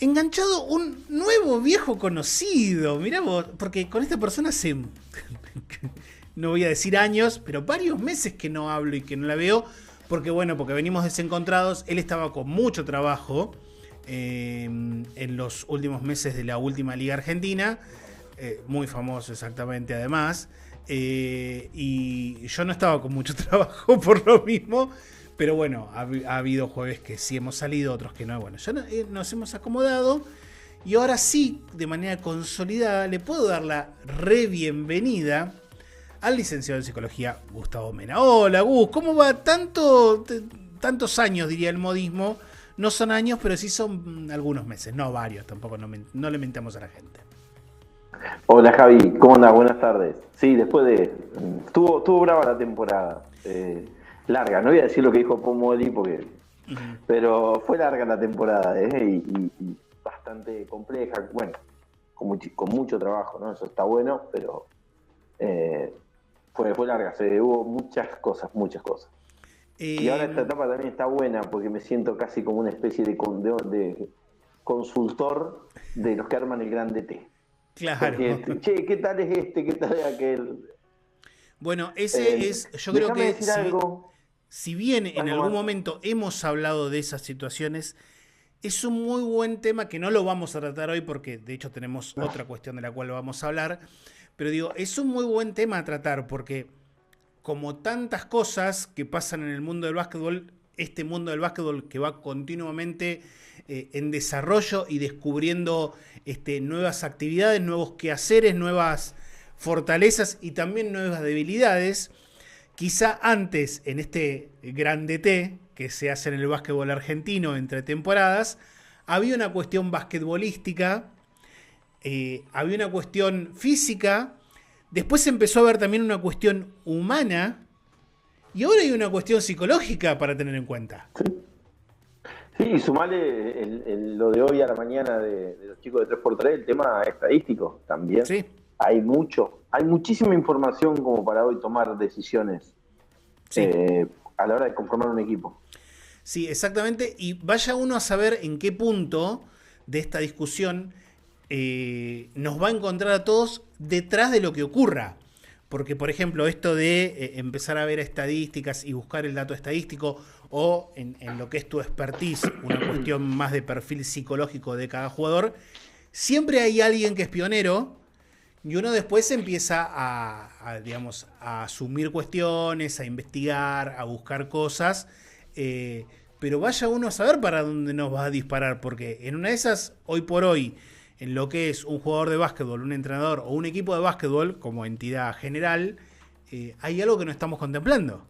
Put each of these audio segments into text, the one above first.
enganchado un nuevo viejo conocido. Mirá vos, porque con esta persona hace, no voy a decir años, pero varios meses que no hablo y que no la veo. Porque bueno, porque venimos desencontrados. Él estaba con mucho trabajo en los últimos meses de la última Liga Argentina. Muy famoso exactamente además. Y yo no estaba con mucho trabajo por lo mismo. Pero bueno, ha habido jueves que sí hemos salido, otros que no. Bueno, ya nos hemos acomodado. Y ahora sí, de manera consolidada, le puedo dar la re bienvenida al licenciado en psicología Gustavo Mena. Hola Gus, ¿cómo va? Tantos años, diría el modismo. No son años, pero sí son algunos meses, no varios, tampoco no le mentamos a la gente. Hola Javi, ¿cómo andás? Buenas tardes. Sí, después de... Estuvo brava la temporada. Larga, no voy a decir lo que dijo Pomoli porque... Pero fue larga la temporada, y bastante compleja. Bueno, con mucho trabajo, ¿no? Eso está bueno, pero... Fue larga, hubo muchas cosas. Y ahora esta etapa también está buena porque me siento casi como una especie de consultor de los que arman el Grande T. Claro. Porque, che, ¿qué tal es este? ¿Qué tal es aquel? Bueno, ese es, yo creo que si bien en algún momento hemos hablado de esas situaciones, es un muy buen tema que no lo vamos a tratar hoy porque de hecho tenemos otra cuestión de la cual vamos a hablar. Pero digo, es un muy buen tema a tratar porque como tantas cosas que pasan en el mundo del básquetbol, este mundo del básquetbol que va continuamente en desarrollo y descubriendo nuevas actividades, nuevos quehaceres, nuevas fortalezas y también nuevas debilidades. Quizá antes, en este grande T que se hace en el básquetbol argentino entre temporadas, había una cuestión basquetbolística. Había una cuestión física, después empezó a haber también una cuestión humana y ahora hay una cuestión psicológica para tener en cuenta. Sí, y sumale lo de hoy a la mañana de los chicos de 3x3, el tema estadístico también. Sí. Hay muchísima información como para hoy tomar decisiones a la hora de conformar un equipo. Sí, exactamente, y vaya uno a saber en qué punto de esta discusión nos va a encontrar a todos detrás de lo que ocurra. Porque, por ejemplo, esto de empezar a ver estadísticas y buscar el dato estadístico o en lo que es tu expertise, una cuestión más de perfil psicológico de cada jugador, siempre hay alguien que es pionero y uno después empieza digamos, a asumir cuestiones, a investigar, a buscar cosas. Pero vaya uno a saber para dónde nos va a disparar, porque en una de esas, hoy por hoy, en lo que es un jugador de básquetbol, un entrenador o un equipo de básquetbol como entidad general, hay algo que no estamos contemplando.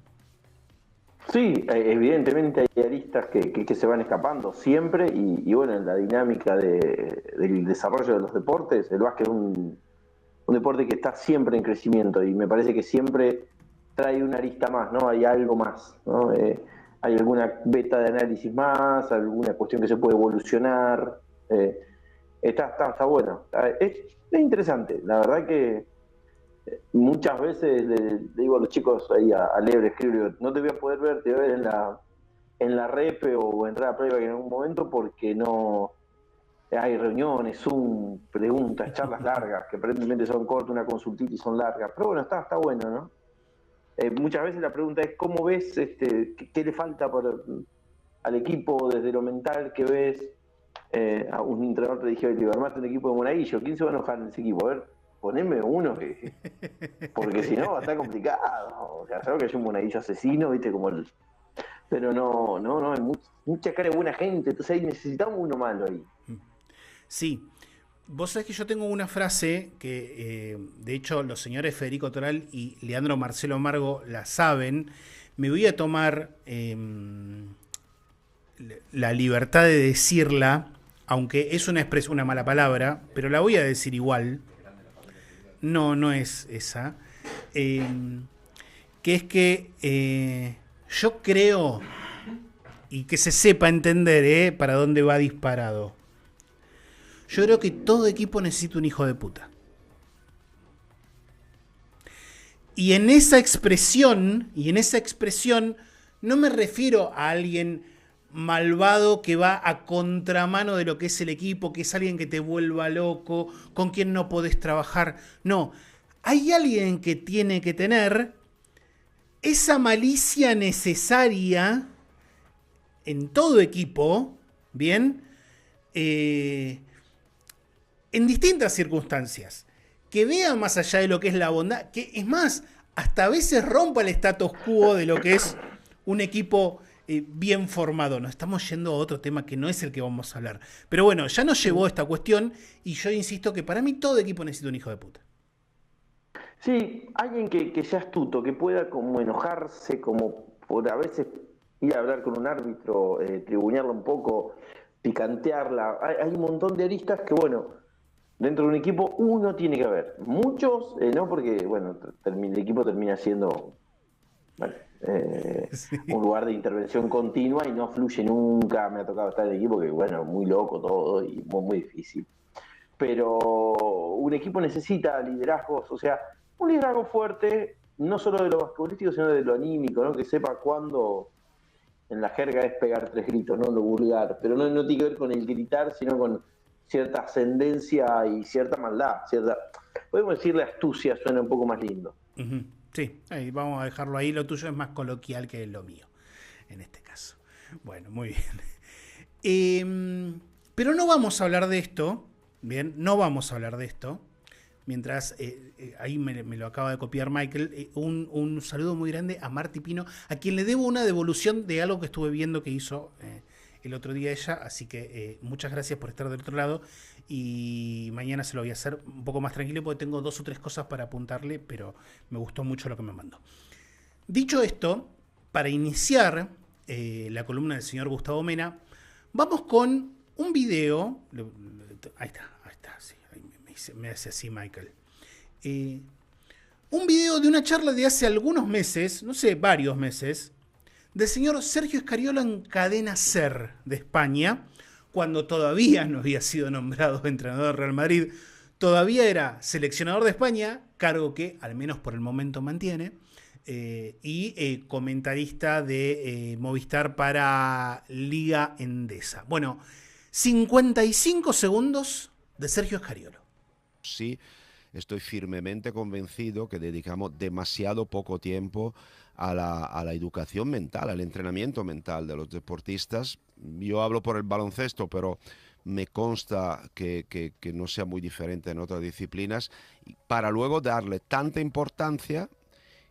Sí, evidentemente hay aristas que se van escapando siempre y bueno, en la dinámica del desarrollo de los deportes, el básquet es un deporte que está siempre en crecimiento y me parece que siempre trae una arista más, ¿no? Hay algo más, ¿no? Hay alguna beta de análisis más, alguna cuestión que se puede evolucionar. Está bueno. Es interesante. La verdad que muchas veces le digo a los chicos ahí a leer, escribir, no te voy a poder ver, te voy a ver en la rep o entrar a playback en algún momento porque no hay reuniones, Zoom, preguntas, charlas largas, que aparentemente son cortas, una consultita y son largas. Pero bueno, está bueno, ¿no? Muchas veces la pregunta es ¿cómo ves qué le falta al equipo desde lo mental que ves? A un entrenador te dije, armaste un equipo de Monaguillo, ¿quién se va a enojar en ese equipo? A ver, poneme uno porque si no va a estar complicado. O sea, sabes que hay un Monaguillo asesino, viste, pero no, hay mucha cara de buena gente, entonces ahí necesitamos uno malo ahí. Sí. Vos sabés que yo tengo una frase que, de hecho, los señores Federico Toral y Leandro Marcelo Margo la saben. Me voy a tomar la libertad de decirla, aunque es una mala palabra, pero la voy a decir igual. No es esa. Que es que yo creo, y que se sepa entender para dónde va disparado. Yo creo que todo equipo necesita un hijo de puta. Y en esa expresión no me refiero a alguien malvado que va a contramano de lo que es el equipo, que es alguien que te vuelva loco, con quien no podés trabajar. No, hay alguien que tiene que tener esa malicia necesaria en todo equipo, ¿bien? En distintas circunstancias. Que vea más allá de lo que es la bondad, que es más, hasta a veces rompa el status quo de lo que es un equipo bien formado. Nos estamos yendo a otro tema que no es el que vamos a hablar. Pero bueno, ya nos llevó esta cuestión y yo insisto que para mí todo equipo necesita un hijo de puta. Sí, alguien que sea astuto, que pueda como enojarse, como por a veces ir a hablar con un árbitro, tribunearla un poco, picantearla. Hay un montón de aristas que, bueno, dentro de un equipo uno tiene que haber. Muchos, no, porque, bueno, el equipo termina siendo, bueno, Sí. un lugar de intervención continua y no fluye nunca. Me ha tocado estar en el equipo que, bueno, muy loco todo y muy difícil. Pero un equipo necesita liderazgos, o sea, un liderazgo fuerte, no solo de lo basquetbolístico, sino de lo anímico, ¿no? Que sepa cuándo, en la jerga es pegar 3 gritos, no lo vulgar, pero no tiene que ver con el gritar, sino con cierta ascendencia y cierta maldad, podemos decirle astucia, suena un poco más lindo. Uh-huh. Sí, ahí vamos a dejarlo ahí. Lo tuyo es más coloquial que lo mío, en este caso. Bueno, muy bien. Pero no vamos a hablar de esto. Bien, no vamos a hablar de esto. Mientras, ahí me lo acaba de copiar Michael, un saludo muy grande a Marti Pino, a quien le debo una devolución de algo que estuve viendo que hizo el otro día ella, así que muchas gracias por estar del otro lado y mañana se lo voy a hacer un poco más tranquilo porque tengo 2 o 3 cosas para apuntarle, pero me gustó mucho lo que me mandó. Dicho esto, para iniciar la columna del señor Gustavo Mena, vamos con un video, ahí está, sí. Me hace así Michael. Un video de una charla de hace algunos meses, no sé, varios meses, del señor Sergio Scariolo en Cadena SER de España, cuando todavía no había sido nombrado entrenador del Real Madrid, todavía era seleccionador de España, cargo que al menos por el momento mantiene, y comentarista de Movistar para Liga Endesa. Bueno, 55 segundos de Sergio Scariolo. Sí, estoy firmemente convencido que dedicamos demasiado poco tiempo a la educación mental, al entrenamiento mental de los deportistas. Yo hablo por el baloncesto, pero me consta que no sea muy diferente en otras disciplinas, para luego darle tanta importancia,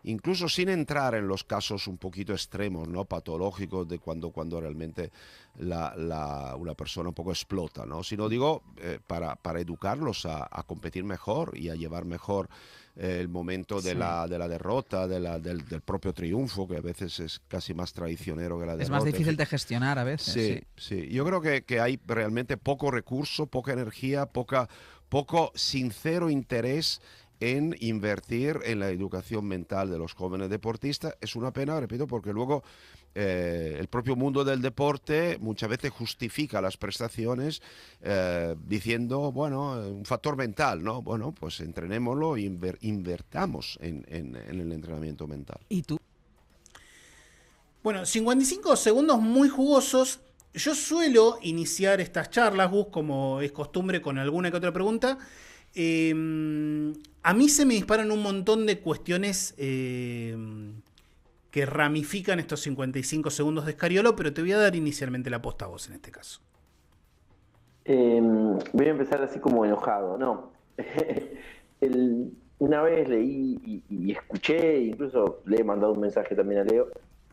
incluso sin entrar en los casos un poquito extremos, ¿no? Patológicos de cuando realmente una persona un poco explota, ¿no? Sino digo, para educarlos a competir mejor y a llevar mejor el momento de la derrota, del propio triunfo, que a veces es casi más traicionero que la derrota. Es más difícil de gestionar a veces. Sí. Yo creo que hay realmente poco recurso, poca energía, poco sincero interés en invertir en la educación mental de los jóvenes deportistas. Es una pena, repito, porque luego el propio mundo del deporte muchas veces justifica las prestaciones diciendo, bueno, un factor mental, ¿no? Bueno, pues entrenémoslo e invertamos en el entrenamiento mental. ¿Y tú? Bueno, 55 segundos muy jugosos. Yo suelo iniciar estas charlas, Gus, como es costumbre, con alguna que otra pregunta. A mí se me disparan un montón de cuestiones que ramifican estos 55 segundos de Scariolo, pero te voy a dar inicialmente la posta a vos en este caso. Voy a empezar así como enojado, ¿no? Una vez leí y escuché, incluso le he mandado un mensaje también a Leo,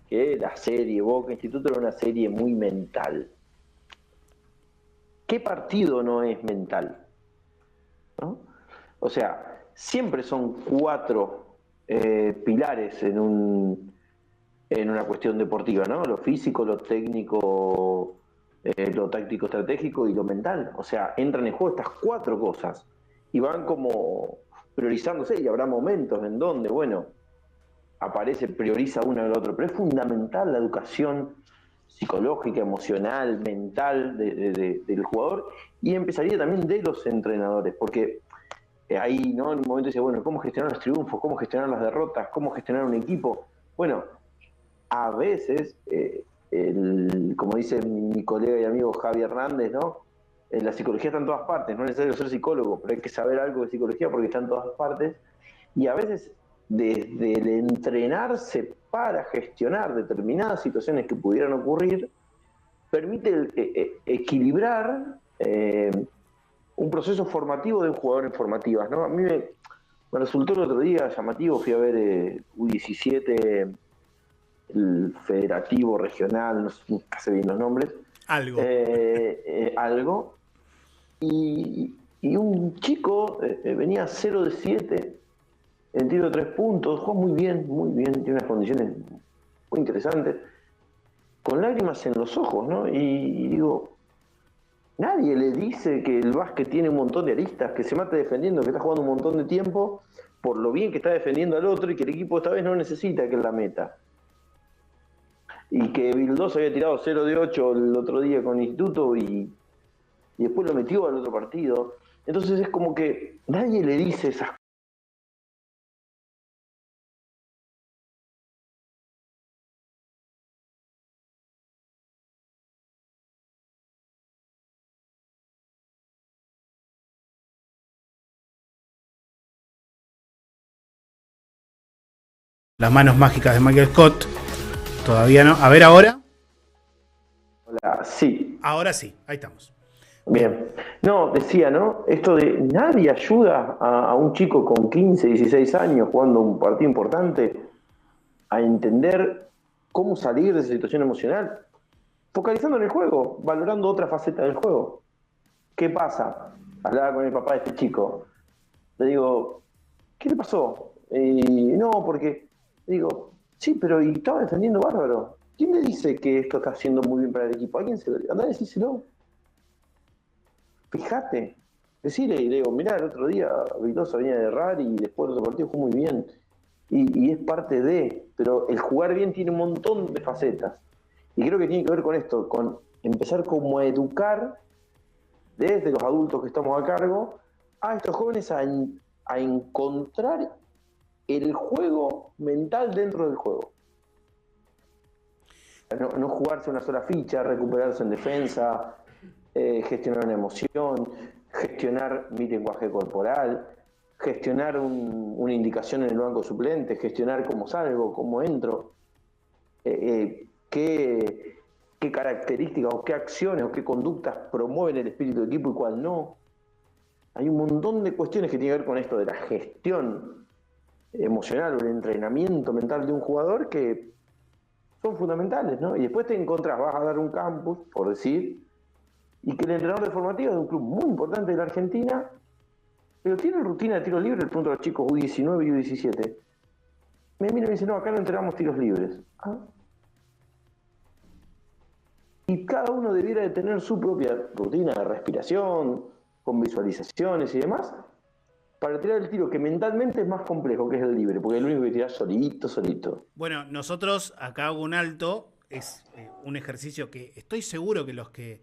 que la serie Boca Instituto era una serie muy mental. ¿Qué partido no es mental? ¿No? O sea, siempre son 4 pilares en una cuestión deportiva, ¿no? Lo físico, lo técnico, lo táctico estratégico y lo mental. O sea, entran en juego estas 4 cosas y van como priorizándose, y habrá momentos en donde, bueno, prioriza uno al otro, pero es fundamental la educación psicológica, emocional, mental del jugador, y empezaría también de los entrenadores, porque ahí, ¿no? En un momento dice, bueno, ¿cómo gestionar los triunfos? ¿Cómo gestionar las derrotas? ¿Cómo gestionar un equipo? Bueno, a veces como dice mi colega y amigo Javi Hernández, ¿no? La psicología está en todas partes, no es necesario ser psicólogo, pero hay que saber algo de psicología porque está en todas partes. Y a veces, desde el entrenarse para gestionar determinadas situaciones que pudieran ocurrir, permite equilibrar un proceso formativo de un jugador en formativas, ¿no? A mí me resultó el otro día llamativo, fui a ver U17, el federativo regional, nunca sé bien los nombres. Algo. Y un chico venía 0 de 7 en tiro de 3 puntos, jugó muy bien, tiene unas condiciones muy interesantes, con lágrimas en los ojos, ¿no? Y digo, nadie le dice que el básquet tiene un montón de aristas, que se mate defendiendo, que está jugando un montón de tiempo por lo bien que está defendiendo al otro y que el equipo esta vez no necesita que él la meta. Y que Vildosa había tirado 0 de 8 el otro día con Instituto y después lo metió al otro partido. Entonces es como que nadie le dice esas cosas. Las manos mágicas de Michael Scott. Todavía no. A ver ahora. Hola, sí. Ahora sí, ahí estamos. Bien. No, decía, ¿no? Esto de nadie ayuda a un chico con 15, 16 años jugando un partido importante a entender cómo salir de esa situación emocional, focalizando en el juego, valorando otra faceta del juego. ¿Qué pasa? Hablaba con el papá de este chico. Le digo, ¿qué le pasó? No, porque... Digo, sí, pero y estaba defendiendo bárbaro. ¿Quién le dice que esto está haciendo muy bien para el equipo? ¿Alguien se lo anda a decírselo? Fíjate. Decirle, y le digo, mirá, el otro día Vildosa venía de errar y después del otro partido jugó muy bien. Y es parte de... Pero el jugar bien tiene un montón de facetas. Y creo que tiene que ver con esto, con empezar como a educar desde los adultos que estamos a cargo a estos jóvenes a encontrar el juego mental dentro del juego. No jugarse una sola ficha, recuperarse en defensa, gestionar una emoción, gestionar mi lenguaje corporal, gestionar una indicación en el banco suplente, gestionar cómo salgo, cómo entro, qué características o qué acciones o qué conductas promueven el espíritu de equipo y cuál no. Hay un montón de cuestiones que tienen que ver con esto de la gestión emocional o el entrenamiento mental de un jugador que son fundamentales, ¿no? Y después te encontrás, vas a dar un campus, por decir, y que el entrenador de formativas de un club muy importante de la Argentina, pero tiene rutina de tiro libre, le pregunto a los chicos U19 y U17. Me mira y me dice, no, acá no entrenamos tiros libres. ¿Ah? Y cada uno debiera de tener su propia rutina de respiración, con visualizaciones y demás, para tirar el tiro que mentalmente es más complejo, que es el libre, porque es el único que tira solito. Bueno, nosotros acá hago un alto, es un ejercicio que estoy seguro que los que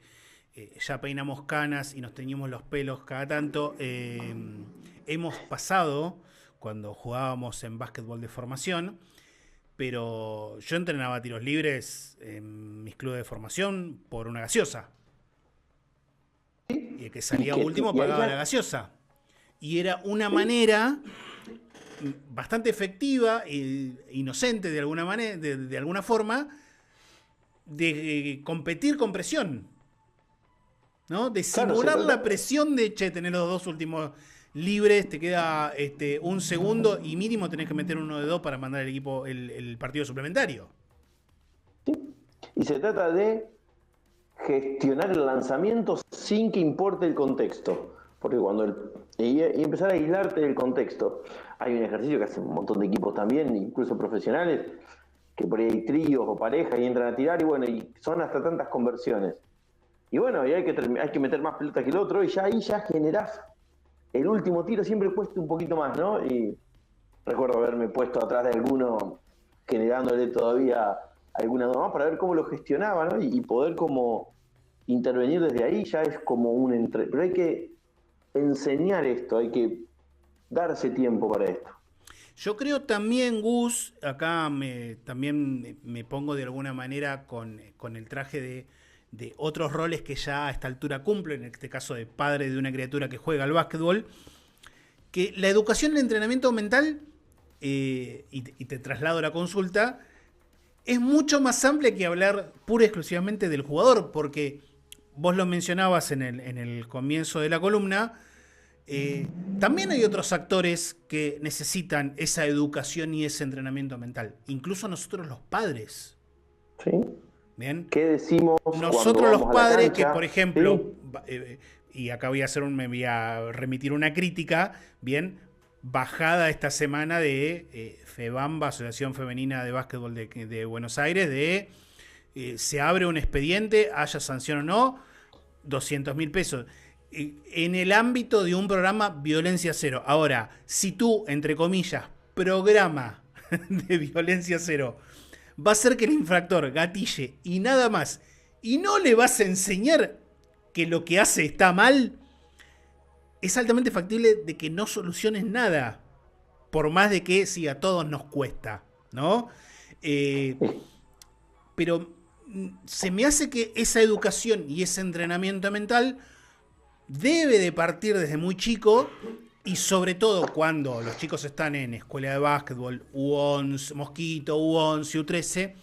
ya peinamos canas y nos teñimos los pelos cada tanto, hemos pasado cuando jugábamos en básquetbol de formación, pero yo entrenaba tiros libres en mis clubes de formación por una gaseosa. Y el que salía último pagaba la gaseosa. Y era una manera bastante efectiva e inocente de alguna manera, de alguna forma, de competir con presión, ¿no? De simular la presión de, tener los dos últimos libres, te queda un segundo y mínimo tenés que meter uno de dos para mandar el equipo el partido suplementario. Sí. Y se trata de gestionar el lanzamiento sin que importe el contexto. Porque y empezar a aislarte del contexto. Hay un ejercicio que hacen un montón de equipos también, incluso profesionales, que por ahí hay tríos o parejas y entran a tirar, y bueno, y son hasta tantas conversiones. Y bueno, y hay que meter más pelota que el otro, y ya ahí ya generás. El último tiro siempre cuesta un poquito más, ¿no? Y recuerdo haberme puesto atrás de alguno, generándole todavía alguna duda más para ver cómo lo gestionaba, ¿no? Y poder como intervenir desde ahí ya es como pero hay que enseñar esto, hay que darse tiempo para esto. Yo creo también, Gus, acá también me pongo de alguna manera con el traje de otros roles que ya a esta altura cumplen, en este caso de padre de una criatura que juega al básquetbol, que la educación del entrenamiento mental, y te traslado la consulta, es mucho más amplia que hablar pura y exclusivamente del jugador, porque vos lo mencionabas en el comienzo de la columna, también hay otros actores que necesitan esa educación y ese entrenamiento mental. Incluso nosotros los padres. Sí. ¿Bien? ¿Qué decimos nosotros los padres que, por ejemplo, ¿sí? Y acá me voy a remitir una crítica, bien, bajada esta semana de FEBAMBA, Asociación Femenina de Básquetbol de Buenos Aires, de se abre un expediente, haya sanción o no, 200.000 pesos. En el ámbito de un programa Violencia Cero. Ahora, si tú, entre comillas, programa de Violencia Cero, va a ser que el infractor gatille y nada más, y no le vas a enseñar que lo que hace está mal, es altamente factible de que no soluciones nada, por más de que sí, a todos nos cuesta, ¿no? Pero se me hace que esa educación y ese entrenamiento mental debe de partir desde muy chico, y sobre todo cuando los chicos están en escuela de básquetbol, U11, Mosquito, U11,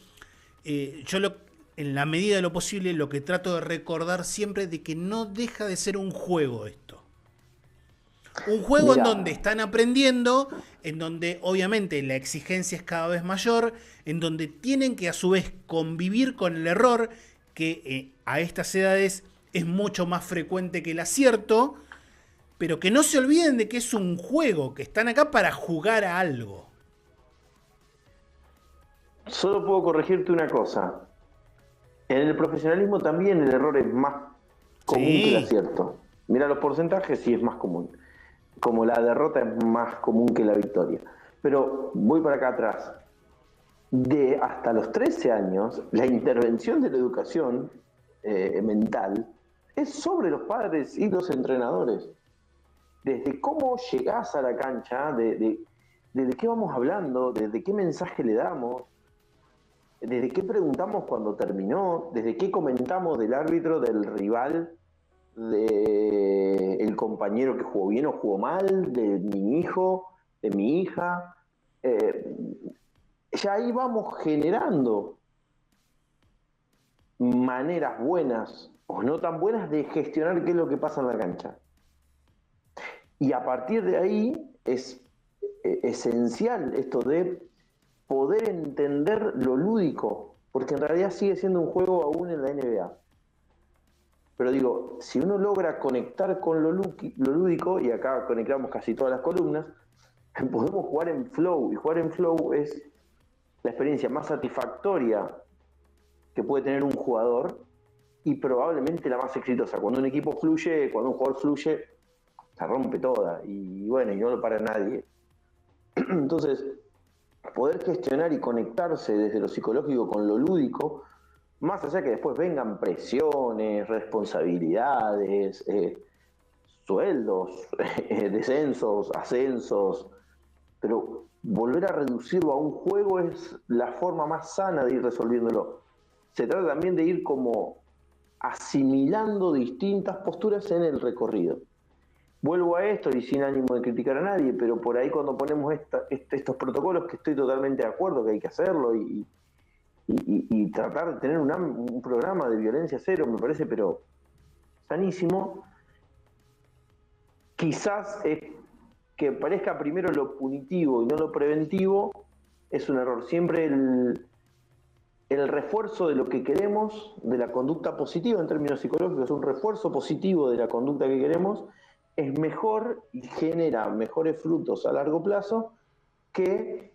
U13, en la medida de lo posible, lo que trato de recordar siempre de que no deja de ser un juego esto. Un juego en donde están aprendiendo, en donde obviamente la exigencia es cada vez mayor, en donde tienen que a su vez convivir con el error, que a estas edades es mucho más frecuente que el acierto, pero que no se olviden de que es un juego, que están acá para jugar a algo. Solo puedo corregirte una cosa. En el profesionalismo también el error es más común que el acierto. Mira los porcentajes, sí es más común. Como la derrota es más común que la victoria. Pero voy para acá atrás. De hasta los 13 años, la intervención de la educación mental es sobre los padres y los entrenadores. Desde cómo llegás a la cancha, de qué vamos hablando, desde qué mensaje le damos, desde qué preguntamos cuando terminó, desde qué comentamos del árbitro, del rival, del compañero que jugó bien o jugó mal, de mi hijo, de mi hija. Ya ahí vamos generando maneras buenas o no tan buenas de gestionar qué es lo que pasa en la cancha. Y a partir de ahí es esencial esto de poder entender lo lúdico, porque en realidad sigue siendo un juego aún en la NBA. Pero digo, si uno logra conectar con lo lúdico, y acá conectamos casi todas las columnas, podemos jugar en flow, y jugar en flow es la experiencia más satisfactoria que puede tener un jugador y probablemente la más exitosa. Cuando un equipo fluye, cuando un jugador fluye, se rompe toda, y bueno, y no lo para nadie. Entonces, poder gestionar y conectarse desde lo psicológico con lo lúdico, más allá que después vengan presiones, responsabilidades, sueldos, descensos, ascensos, pero volver a reducirlo a un juego es la forma más sana de ir resolviéndolo. Se trata también de ir como asimilando distintas posturas en el recorrido. Vuelvo a esto y sin ánimo de criticar a nadie, pero por ahí cuando ponemos estos protocolos, que estoy totalmente de acuerdo que hay que hacerlo y tratar de tener un programa de violencia cero, me parece, pero sanísimo. Quizás que parezca primero lo punitivo y no lo preventivo es un error. Siempre el refuerzo de lo que queremos, de la conducta positiva en términos psicológicos, un refuerzo positivo de la conducta que queremos, es mejor y genera mejores frutos a largo plazo que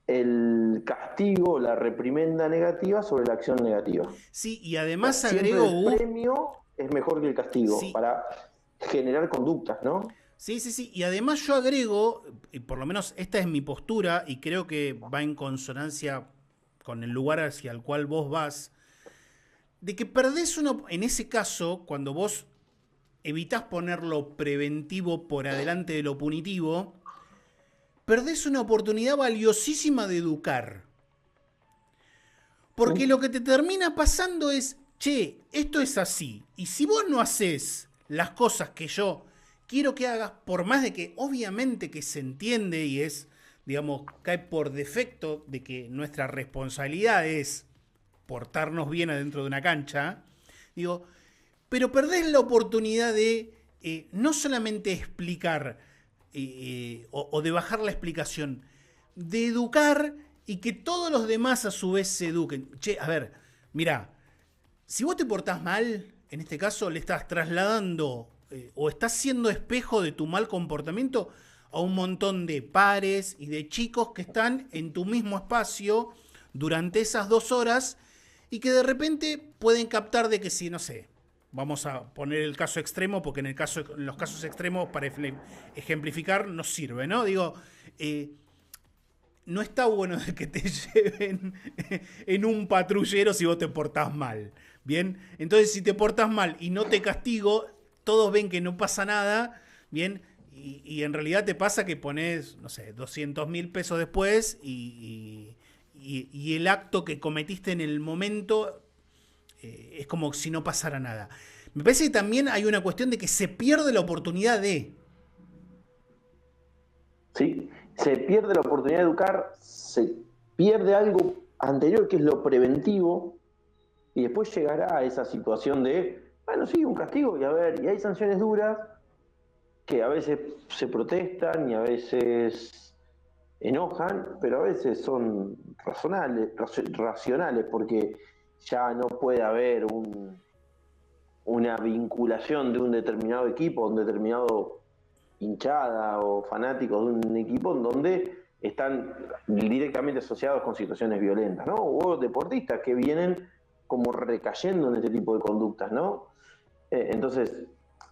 el castigo, la reprimenda negativa sobre la acción negativa. Sí, y además siempre agrego... el premio es mejor que el castigo, sí, para generar conductas, ¿no? Sí, sí, sí. Y además yo agrego, y por lo menos esta es mi postura, y creo que va en consonancia con el lugar hacia el cual vos vas, de que perdés en ese caso, cuando vos evitás poner lo preventivo por adelante de lo punitivo, perdés una oportunidad valiosísima de educar. Porque lo que te termina pasando es, che, esto es así. Y si vos no haces las cosas que yo quiero que hagas, por más de que obviamente que se entiende y es, digamos, cae por defecto de que nuestra responsabilidad es portarnos bien adentro de una cancha, digo, pero perdés la oportunidad de no solamente explicar o de bajar la explicación, de educar y que todos los demás a su vez se eduquen. Che, a ver, mirá, si vos te portás mal, en este caso le estás trasladando o estás siendo espejo de tu mal comportamiento a un montón de pares y de chicos que están en tu mismo espacio durante esas 2 horas y que de repente pueden captar de que si, no sé, vamos a poner el caso extremo porque en los casos extremos para ejemplificar nos sirve, ¿no? Digo, no está bueno de que te lleven en un patrullero si vos te portás mal, ¿bien? Entonces, si te portás mal y no te castigo, todos ven que no pasa nada, ¿bien? Y en realidad te pasa que pones, no sé, 200.000 pesos después y el acto que cometiste en el momento es como si no pasara nada. Me parece que también hay una cuestión de que se pierde la oportunidad de... Sí, se pierde la oportunidad de educar, se pierde algo anterior que es lo preventivo y después llegará a esa situación de, bueno, sí, un castigo y a ver, y hay sanciones duras que a veces se protestan y a veces enojan, pero a veces son racionales porque ya no puede haber una vinculación de un determinado equipo, un determinado hinchada o fanáticos de un equipo en donde están directamente asociados con situaciones violentas, ¿no? O deportistas que vienen como recayendo en este tipo de conductas, ¿no? Entonces,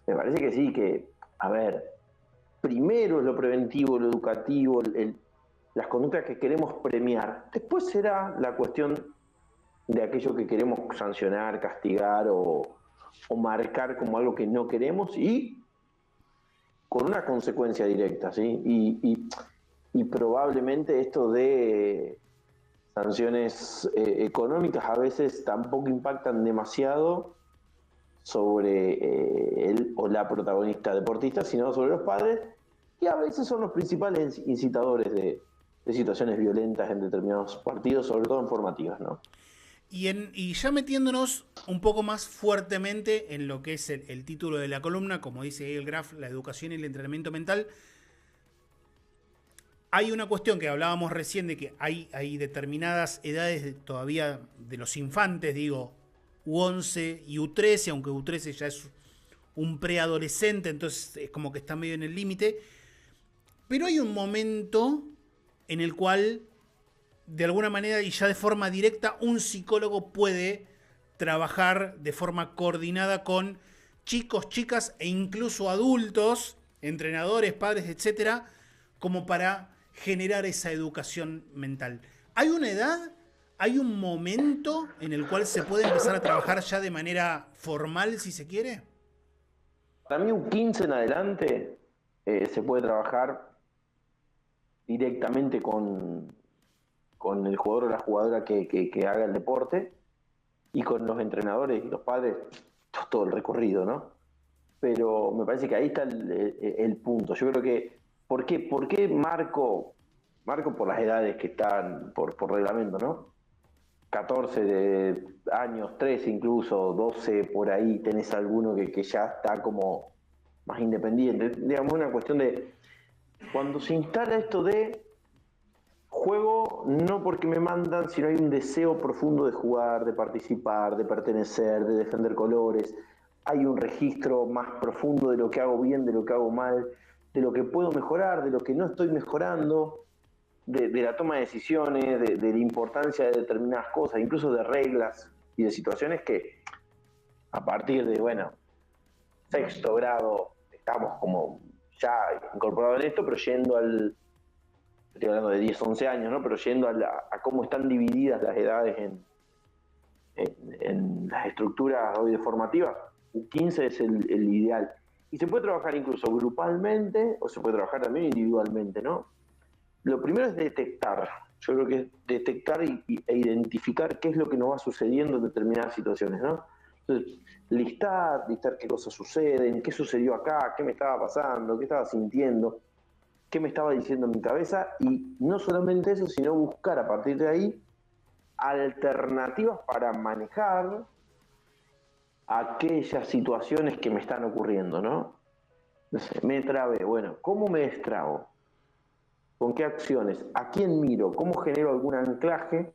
me parece que sí, que, a ver, primero es lo preventivo, lo educativo, las conductas que queremos premiar. Después será la cuestión de aquello que queremos sancionar, castigar o marcar como algo que no queremos y con una consecuencia directa, ¿sí? Y probablemente esto de sanciones económicas a veces tampoco impactan demasiado sobre él o la protagonista deportista, sino sobre los padres, que a veces son los principales incitadores de situaciones violentas en determinados partidos, sobre todo en formativas, ¿no? Y ya metiéndonos un poco más fuertemente en lo que es el título de la columna, como dice ahí el Graf, la educación y el entrenamiento mental, hay una cuestión que hablábamos recién de que hay determinadas edades todavía de los infantes, digo, U11 y U13, aunque U13 ya es un preadolescente, entonces es como que está medio en el límite, pero hay un momento en el cual de alguna manera y ya de forma directa un psicólogo puede trabajar de forma coordinada con chicos, chicas e incluso adultos, entrenadores, padres, etcétera, como para generar esa educación mental. ¿Hay una edad? ¿Hay un momento en el cual se puede empezar a trabajar ya de manera formal, si se quiere? Para mí un 15 en adelante se puede trabajar directamente con el jugador o la jugadora que haga el deporte y con los entrenadores y los padres, todo el recorrido, ¿no? Pero me parece que ahí está el punto. Yo creo que, ¿por qué marco por las edades que están por reglamento, ¿no? 14 años, 13 incluso, 12 por ahí, tenés alguno que ya está como más independiente. Digamos, una cuestión de cuando se instala esto de juego no porque me mandan, sino hay un deseo profundo de jugar, de participar, de pertenecer, de defender colores. Hay un registro más profundo de lo que hago bien, de lo que hago mal, de lo que puedo mejorar, de lo que no estoy mejorando, de la toma de decisiones, de la importancia de determinadas cosas, incluso de reglas y de situaciones que a partir de, bueno, 6º grado estamos como ya incorporados en esto, pero yendo estoy hablando de 10, 11 años, ¿no? Pero yendo a cómo están divididas las edades en las estructuras hoy formativas, 15 es el ideal. Y se puede trabajar incluso grupalmente o se puede trabajar también individualmente, ¿no? lo primero es detectar. Yo creo que es detectar e identificar qué es lo que nos va sucediendo en determinadas situaciones, ¿no? Entonces, listar qué cosas suceden, qué sucedió acá, qué me estaba pasando, qué estaba sintiendo, qué me estaba diciendo en mi cabeza, y no solamente eso, sino buscar a partir de ahí alternativas para manejar aquellas situaciones que me están ocurriendo, ¿no? Me trabé, bueno, ¿cómo me destrabo? ¿Con qué acciones? ¿A quién miro? ¿Cómo genero algún anclaje?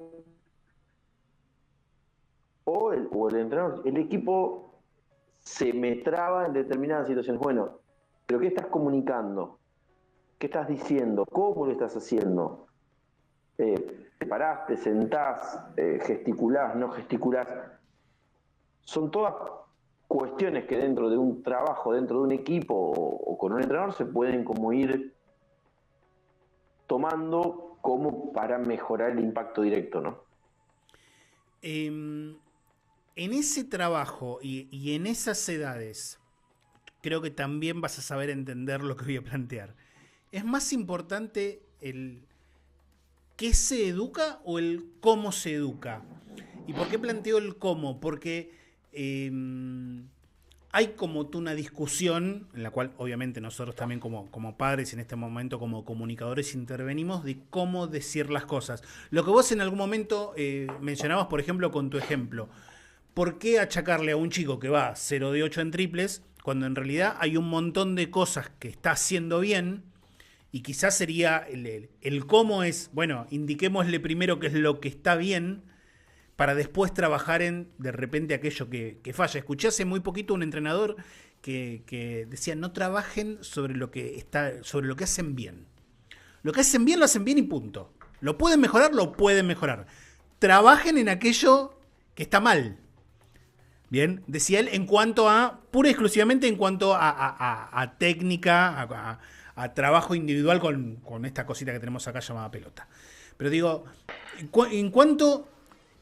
O el entrenador, el equipo se me traba en determinadas situaciones. Bueno, ¿pero qué estás comunicando? ¿Qué estás diciendo? ¿Cómo lo estás haciendo? ¿Te parás, te sentás, gesticulás, no gesticulás? Son todas cuestiones que dentro de un trabajo, dentro de un equipo o con un entrenador se pueden como ir tomando como para mejorar el impacto directo, ¿no? En ese trabajo y en esas edades, creo que también vas a saber entender lo que voy a plantear. ¿Es más importante el qué se educa o el cómo se educa? ¿Y por qué planteo el cómo? Porque hay como tú una discusión en la cual obviamente nosotros también como padres en este momento como comunicadores intervenimos de cómo decir las cosas. Lo que vos en algún momento mencionabas, por ejemplo, con tu ejemplo. ¿Por qué achacarle a un chico que va 0 de 8 en triples cuando en realidad hay un montón de cosas que está haciendo bien? Y quizás sería el cómo es, bueno, indiquémosle primero qué es lo que está bien para después trabajar en, de repente, aquello que falla. Escuché hace muy poquito un entrenador que decía, no trabajen sobre lo que hacen bien. Lo que hacen bien, lo hacen bien y punto. Lo pueden mejorar, lo pueden mejorar. Trabajen en aquello que está mal. Bien, decía él, en cuanto a, pura y exclusivamente en cuanto a técnica, a trabajo individual con esta cosita que tenemos acá llamada pelota. Pero digo, en cuanto,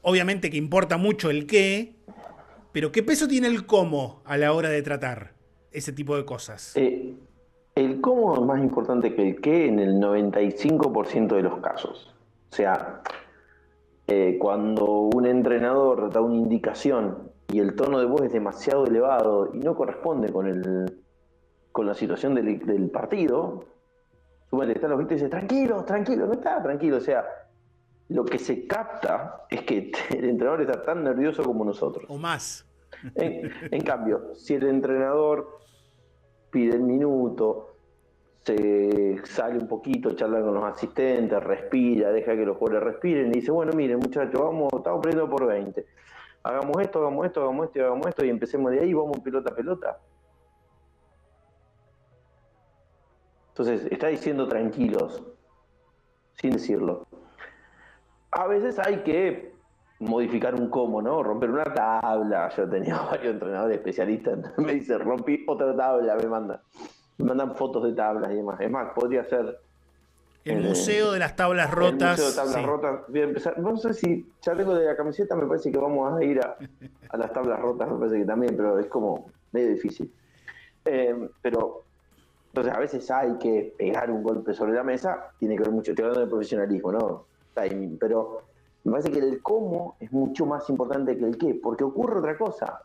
obviamente que importa mucho el qué, pero ¿qué peso tiene el cómo a la hora de tratar ese tipo de cosas? El cómo es más importante que el qué en el 95% de los casos. O sea, cuando un entrenador da una indicación y el tono de voz es demasiado elevado y no corresponde con la situación del partido, súmale, están los 20 y dice, tranquilo, no está tranquilo. O sea, lo que se capta es que el entrenador está tan nervioso como nosotros. O más. En cambio, si el entrenador pide el minuto, se sale un poquito, charla con los asistentes, respira, deja que los jugadores respiren y dice, bueno, miren muchachos, estamos perdiendo por 20. Hagamos esto, hagamos esto, hagamos esto y hagamos esto y empecemos de ahí, vamos pelota a pelota. Entonces, está diciendo tranquilos, sin decirlo. A veces hay que modificar un cómo, ¿no? Romper una tabla. Yo he tenido varios entrenadores especialistas, me dicen, rompí otra tabla, me mandan fotos de tablas y demás. Es más, podría ser el museo de las tablas rotas. El museo de tablas rotas. Voy a empezar. No sé si ya tengo de la camiseta, me parece que vamos a ir a las tablas rotas, me parece que también, pero es como medio difícil. Pero entonces a veces hay que pegar un golpe sobre la mesa, tiene que ver mucho, estoy hablando de profesionalismo, ¿no? Timing, pero me parece que el cómo es mucho más importante que el qué, porque ocurre otra cosa.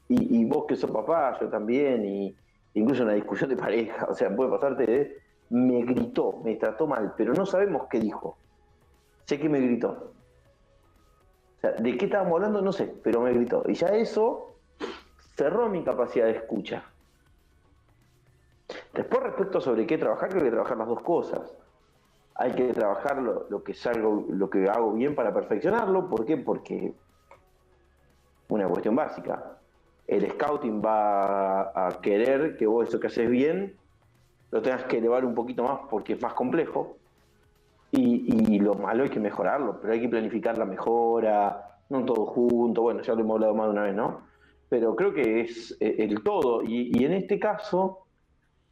Y vos que sos papá, yo también, y incluso una discusión de pareja, o sea, puede pasarte me gritó, me trató mal, pero no sabemos qué dijo. Sé que me gritó. O sea, ¿de qué estábamos hablando? No sé, pero me gritó. Y ya eso cerró mi capacidad de escucha. Después, respecto sobre qué trabajar, creo que hay que trabajar las dos cosas. Hay que trabajar lo que hago bien para perfeccionarlo. ¿Por qué? Porque una cuestión básica. El scouting va a querer que vos eso que haces bien lo tengas que elevar un poquito más porque es más complejo. Y lo malo hay que mejorarlo, pero hay que planificar la mejora, no todo junto. Bueno, ya lo hemos hablado más de una vez, ¿no? Pero creo que es el todo. Y en este caso,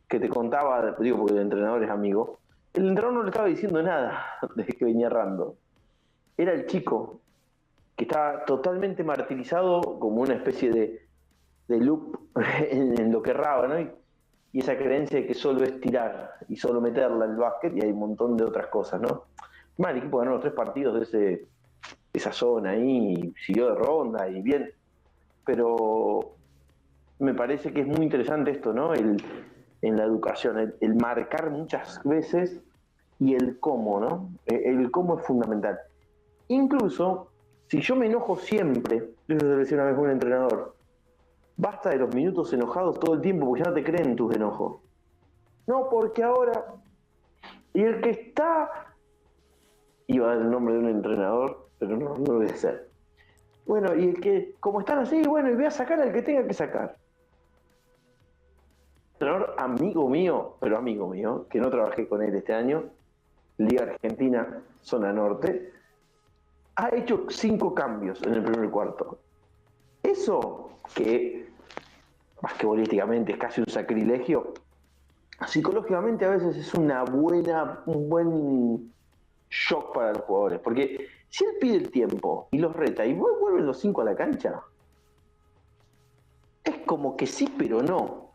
que te contaba, digo porque el entrenador es amigo, el entrenador no le estaba diciendo nada desde que venía errando. Era el chico que estaba totalmente martirizado como una especie de loop en lo que erraba, ¿no? y esa creencia de que solo es tirar y solo meterla al básquet, y hay un montón de otras cosas, ¿no? Mal, el equipo ganó los 3 partidos de esa zona ahí, y siguió de ronda y bien, pero me parece que es muy interesante esto, ¿no? En la educación, el marcar muchas veces y el cómo, ¿no? El cómo es fundamental. Incluso, si yo me enojo siempre, eso le decía una vez a un entrenador, basta de los minutos enojados todo el tiempo porque ya no te creen tus enojos. No, porque ahora... Y el que está... Iba a dar el nombre de un entrenador, pero no lo voy a hacer. Bueno, y el que, como están así, bueno, y voy a sacar al que tenga que sacar. Entrenador amigo mío, que no trabajé con él este año, Liga Argentina, Zona Norte, ha hecho 5 cambios en el primer cuarto. Eso, que basquetbolísticamente es casi un sacrilegio, psicológicamente a veces es un buen shock para los jugadores, porque si él pide el tiempo y los reta y vuelven los 5 a la cancha, es como que sí, pero no.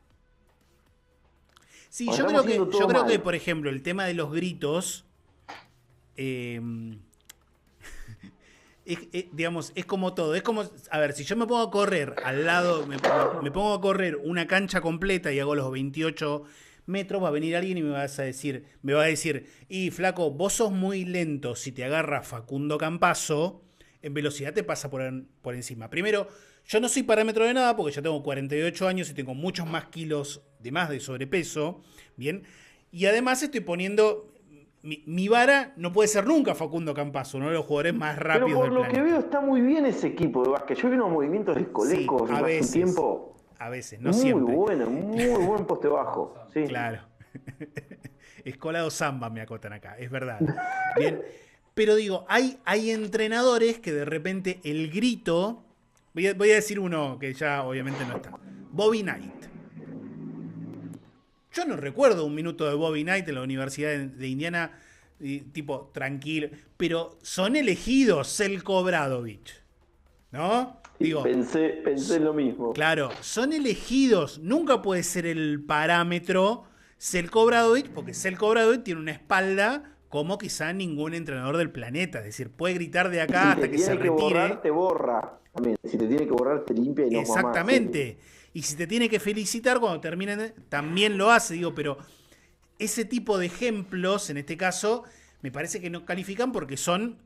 Sí, yo creo que, por ejemplo, el tema de los gritos, digamos, es como todo. Es como, a ver, si yo me pongo a correr al lado, me pongo a correr una cancha completa y hago los 28 metros, va a venir alguien y me va a decir, y flaco, vos sos muy lento, si te agarra Facundo Campazzo, en velocidad te pasa por encima. Primero, yo no soy parámetro de nada porque ya tengo 48 años y tengo muchos más kilos de más de sobrepeso, ¿bien? Y además estoy poniendo... Mi vara no puede ser nunca Facundo Campazzo, uno de los jugadores más rápidos del planeta. Pero por lo que veo está muy bien ese equipo de básquet. Yo vi unos movimientos de Colecos hace un tiempo. A veces, no siempre. Muy buen poste bajo. Sí. Claro. Escolado Samba me acotan acá, es verdad. Bien. Pero digo, hay entrenadores que de repente el grito... Voy a decir uno que ya obviamente no está. Bobby Knight. Yo no recuerdo un minuto de Bobby Knight en la Universidad de Indiana, tipo, tranquilo. Pero son elegidos Selko Obradović, ¿no? Digo, pensé lo mismo. Claro, son elegidos. Nunca puede ser el parámetro Selko Obradović, porque Selko Obradović tiene una espalda como quizá ningún entrenador del planeta. Es decir, puede gritar de acá hasta que se retire. Si te tiene que borrar, te borra. También, si te tiene que borrar, te limpia y no mamá. Exactamente. Y si te tiene que felicitar cuando terminen, también lo hace. Digo, pero ese tipo de ejemplos, en este caso, me parece que no califican porque son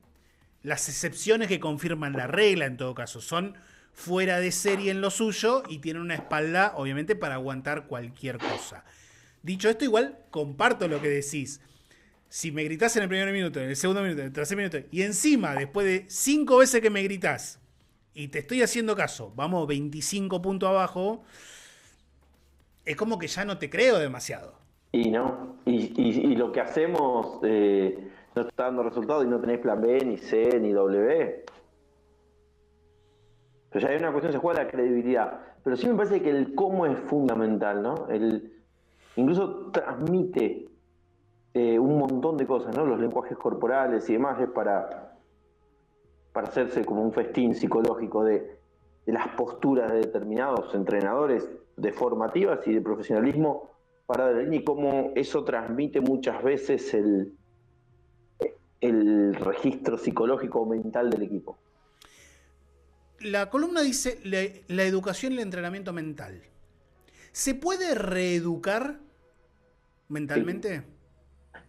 las excepciones que confirman la regla, en todo caso. Son fuera de serie en lo suyo y tienen una espalda, obviamente, para aguantar cualquier cosa. Dicho esto, igual comparto lo que decís. Si me gritás en el primer minuto, en el segundo minuto, en el tercer minuto, y encima, después de 5 veces que me gritás, y te estoy haciendo caso, vamos 25 puntos abajo, es como que ya no te creo demasiado. Y no, y lo que hacemos no está dando resultados y no tenés plan B, ni C, ni W. Pero ya hay una cuestión, se juega la credibilidad. Pero sí me parece que el cómo es fundamental, ¿no? Incluso transmite un montón de cosas, ¿no? Los lenguajes corporales y demás es para hacerse como un festín psicológico de las posturas de determinados entrenadores, de formativas y de profesionalismo, y cómo eso transmite muchas veces el registro psicológico o mental del equipo. La columna dice la educación y el entrenamiento mental. ¿Se puede reeducar mentalmente?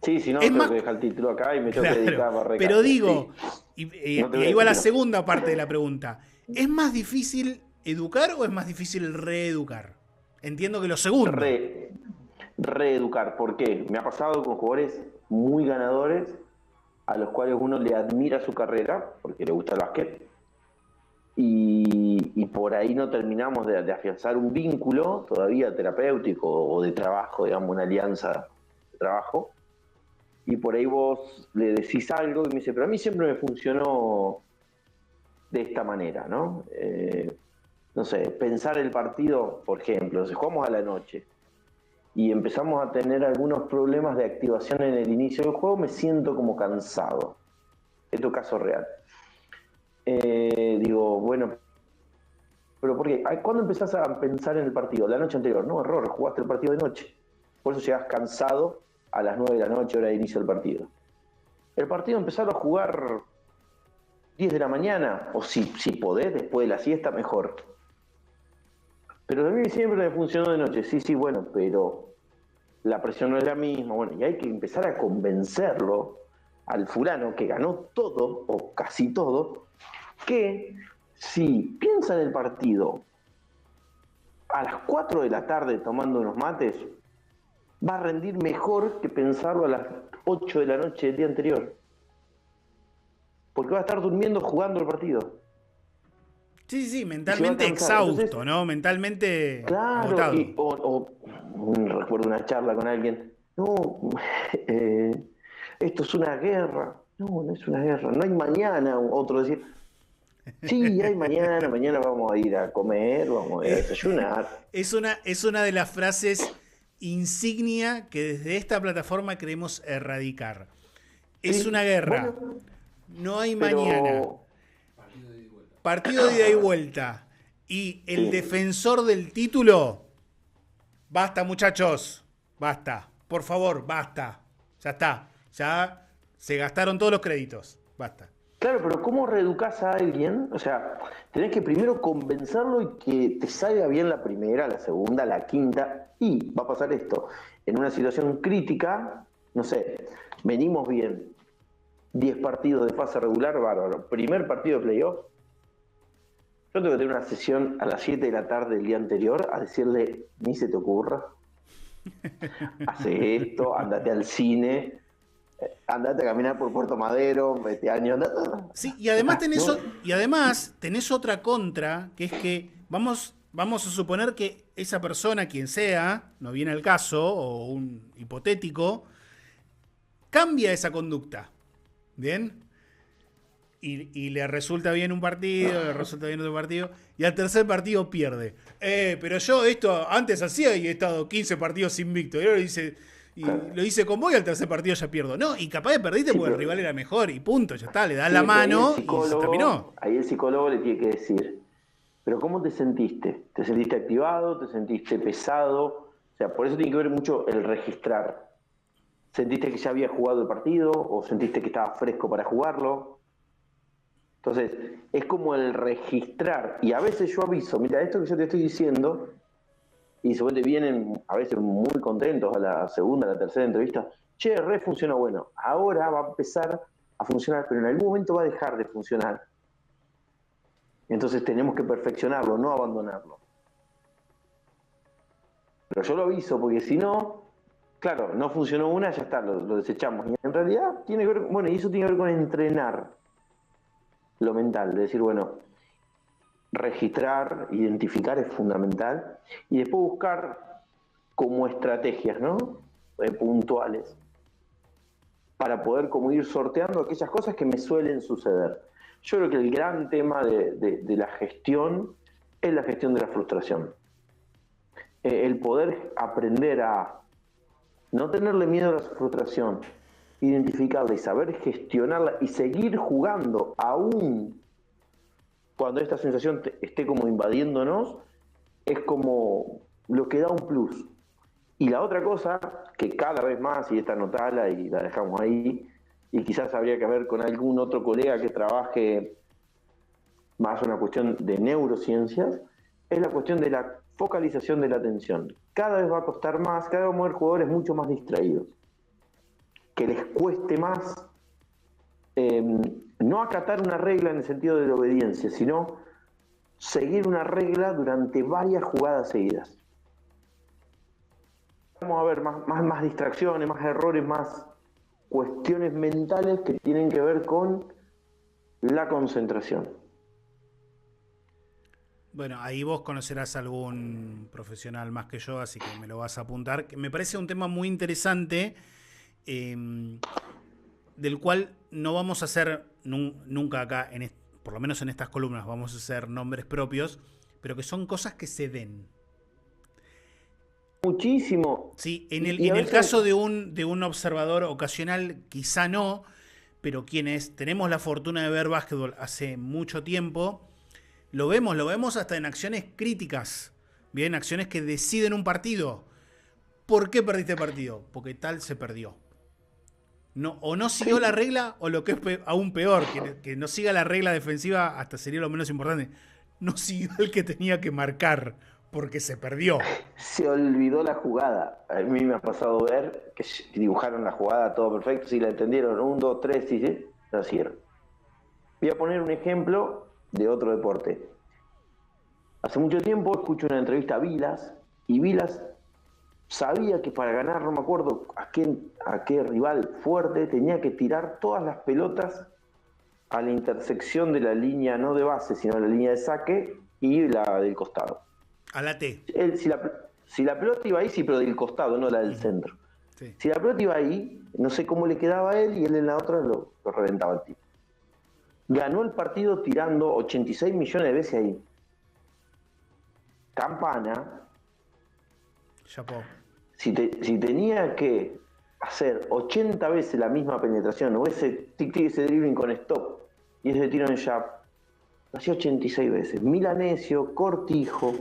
Sí, si no, tengo que dejar el título acá y me tengo que dedicar a pero digo, sí. y ahí va la segunda parte de la pregunta. ¿Es más difícil educar o es más difícil reeducar? Entiendo que lo segundo. Reeducar, ¿por qué? Me ha pasado con jugadores muy ganadores a los cuales uno le admira su carrera porque le gusta el básquet y por ahí no terminamos de afianzar un vínculo todavía terapéutico o de trabajo, digamos, una alianza de trabajo. Y por ahí vos le decís algo y me dice, pero a mí siempre me funcionó de esta manera, ¿no? No sé, pensar el partido, por ejemplo, si jugamos a la noche y empezamos a tener algunos problemas de activación en el inicio del juego, me siento como cansado. Esto es caso real. Digo, bueno, Pero porque ¿cuándo empezás a pensar en el partido? La noche anterior. No, error, jugaste el partido de noche. Por eso llegás cansado a las 9 de la noche, hora de inicio del partido. El partido empezarlo a jugar 10 de la mañana, o si podés, después de la siesta, mejor. Pero a mí siempre me funcionó de noche. Sí, bueno, pero la presión no es la misma. Bueno, y hay que empezar a convencerlo al fulano que ganó todo, o casi todo, que si piensa en el partido a las 4 de la tarde tomando unos mates, va a rendir mejor que pensarlo a las 8 de la noche del día anterior. Porque va a estar durmiendo jugando el partido. Sí, mentalmente exhausto, entonces, ¿no? Mentalmente agotado. Recuerdo una charla con alguien. No, esto es una guerra. No es una guerra. No hay mañana. Otro decir, sí, hay mañana vamos a ir a comer, vamos a ir a desayunar. Es una de las frases insignia que desde esta plataforma queremos erradicar. Es una guerra. Bueno, no hay mañana. Partido de ida y vuelta. Y el defensor del título. Basta, muchachos. Basta. Por favor, basta. Ya está. Ya se gastaron todos los créditos. Basta. Claro, pero ¿cómo reeducás a alguien? O sea, tenés que primero convencerlo y que te salga bien la primera, la segunda, la quinta. Y va a pasar esto. En una situación crítica, no sé, venimos bien. 10 partidos de fase regular, bárbaro. Primer partido de playoff. Yo tengo que tener una sesión a las 7 de la tarde del día anterior a decirle, ni se te ocurra. Hace esto, andate al cine. Andate a caminar por Puerto Madero, este año. Sí, y además tenés otra contra, que es que vamos a suponer que esa persona, quien sea, no viene al caso, o un hipotético, cambia esa conducta. ¿Bien? Y le resulta bien un partido, le resulta bien otro partido, y al tercer partido pierde. Pero yo esto antes hacía y he estado 15 partidos invicto. Y ahora lo hice con vos y al tercer partido ya pierdo. No, y capaz de perdiste porque el rival era mejor y punto, ya está, le das la mano y se terminó. Ahí el psicólogo le tiene que decir, pero ¿cómo te sentiste? ¿Te sentiste activado? ¿Te sentiste pesado? O sea, por eso tiene que ver mucho el registrar. ¿Sentiste que ya había jugado el partido? ¿O sentiste que estaba fresco para jugarlo? Entonces, es como el registrar. Y a veces yo aviso, mira, esto que yo te estoy diciendo, y seguramente vienen a veces muy contentos a la segunda, a la tercera entrevista. Che, funcionó bueno. Ahora va a empezar a funcionar, pero en algún momento va a dejar de funcionar. Entonces tenemos que perfeccionarlo, no abandonarlo. Pero yo lo aviso, porque si no, claro, no funcionó una, ya está, lo desechamos. Y en realidad tiene que ver, bueno, y eso tiene que ver con entrenar lo mental, de decir, bueno, registrar, identificar es fundamental y después buscar como estrategias, ¿no? Puntuales para poder como ir sorteando aquellas cosas que me suelen suceder. Yo creo que el gran tema de la gestión es la gestión de la frustración. El poder aprender a no tenerle miedo a la frustración, identificarla y saber gestionarla y seguir jugando aún cuando esta sensación esté como invadiéndonos, es como lo que da un plus. Y la otra cosa, que cada vez más, y esta notala y la dejamos ahí, y quizás habría que ver con algún otro colega que trabaje más una cuestión de neurociencias, es la cuestión de la focalización de la atención. Cada vez va a costar más, cada vez vamos a ver jugadores mucho más distraídos, que les cueste más no acatar una regla en el sentido de la obediencia, sino seguir una regla durante varias jugadas seguidas. Vamos a ver más distracciones, más errores, más cuestiones mentales que tienen que ver con la concentración. Bueno, ahí vos conocerás algún profesional más que yo, así que me lo vas a apuntar. Me parece un tema muy interesante, del cual no vamos a hacer nunca acá, por lo menos en estas columnas, vamos a hacer nombres propios, pero que son cosas que se ven. Muchísimo. Sí, en el caso de un observador ocasional, quizá no, pero quienes tenemos la fortuna de ver básquetbol hace mucho tiempo, Lo vemos hasta en acciones críticas. Bien, acciones que deciden un partido. ¿Por qué perdiste el partido? Porque tal se perdió. No, o no siguió la regla, o lo que es aún peor, que no siga la regla defensiva, hasta sería lo menos importante. No siguió el que tenía que marcar, porque se perdió. Se olvidó la jugada. A mí me ha pasado ver que dibujaron la jugada todo perfecto, si la entendieron, 1, 2, 3, sí, la hicieron. Voy a poner un ejemplo de otro deporte. Hace mucho tiempo escucho una entrevista a Vilas, y Vilas sabía que para ganar, no me acuerdo a qué rival fuerte, tenía que tirar todas las pelotas a la intersección de la línea, no de base, sino la línea de saque y la del costado. A la T. Si la pelota iba ahí, sí, pero del costado, no la del centro. Sí. Si la pelota iba ahí, no sé cómo le quedaba a él, y él en la otra lo reventaba el tipo. Ganó el partido tirando 86 millones de veces ahí. Campana, Chapó. si tenía que hacer 80 veces la misma penetración, o ese dribbling con stop, y ese tiro en jab, lo hacía 86 veces. Milanesio, Cortijo,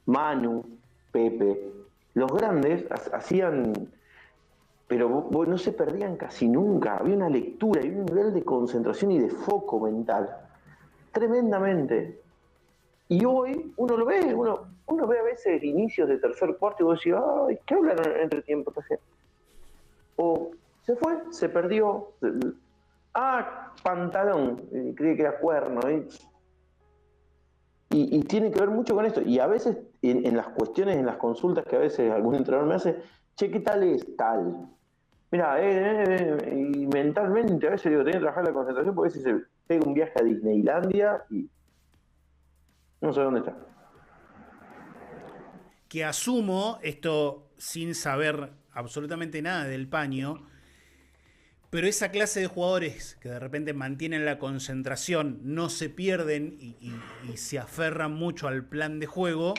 Manu, Pepe, los grandes hacían, pero no se perdían casi nunca. Había una lectura y un nivel de concentración y de foco mental tremendamente. Y hoy uno lo ve, uno ve a veces inicios de tercer cuarto y vos decís, ay, ¿qué hablan entre tiempo? O se fue, se perdió. Pantalón, creí que era cuerno. Y tiene que ver mucho con esto. Y a veces, en las cuestiones, en las consultas que a veces algún entrenador me hace, che, ¿qué tal es tal? Mira, y mentalmente a veces digo, tenés que trabajar la concentración porque a veces se pega un viaje a Disneylandia y no sé dónde está. Que asumo, esto sin saber absolutamente nada del paño, pero esa clase de jugadores que de repente mantienen la concentración, no se pierden y se aferran mucho al plan de juego,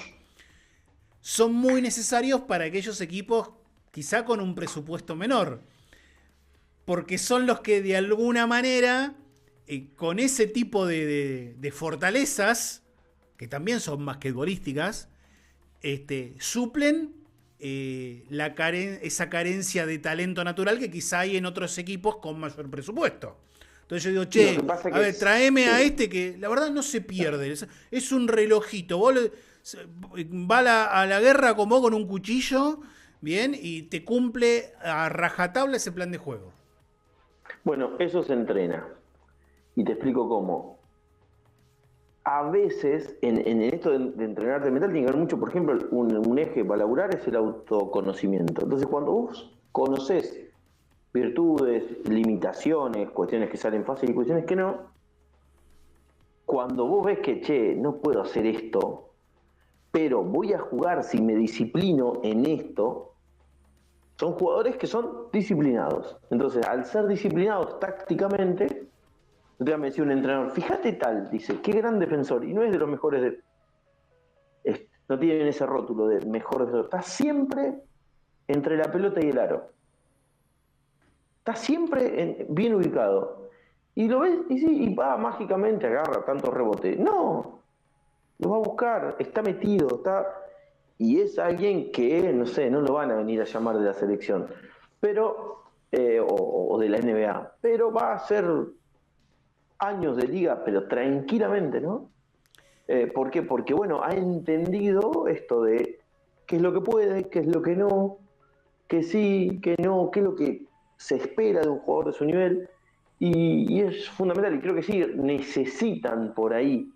son muy necesarios para aquellos equipos quizá con un presupuesto menor. Porque son los que de alguna manera, con ese tipo de fortalezas, que también son basquetbolísticas, suplen esa carencia de talento natural que quizá hay en otros equipos con mayor presupuesto. Entonces yo digo, che, a ver, traeme a este que la verdad no se pierde. Es un relojito. Va a la guerra con vos con un cuchillo, bien, y te cumple a rajatabla ese plan de juego. Bueno, eso se entrena. Y te explico cómo. A veces, en esto de entrenarte mental, tiene que ver mucho, por ejemplo, un eje para laburar es el autoconocimiento. Entonces, cuando vos conocés virtudes, limitaciones, cuestiones que salen fácil y cuestiones que no, cuando vos ves que, che, no puedo hacer esto, pero voy a jugar si me disciplino en esto, son jugadores que son disciplinados. Entonces, al ser disciplinados tácticamente, me decía un entrenador, fíjate tal, dice, qué gran defensor, y no es de los mejores, no tienen ese rótulo de mejor defensor, está siempre entre la pelota y el aro. Está siempre bien ubicado. Y lo ves, y sí, y va mágicamente, agarra tanto rebote. No, lo va a buscar, está metido, y es alguien que, no sé, no lo van a venir a llamar de la selección, pero, o de la NBA, pero va a ser años de liga, pero tranquilamente, ¿no? ¿Por qué? Porque, bueno, ha entendido esto de qué es lo que puede, qué es lo que no, que sí, que no, qué es lo que se espera de un jugador de su nivel, y es fundamental, y creo que sí, necesitan por ahí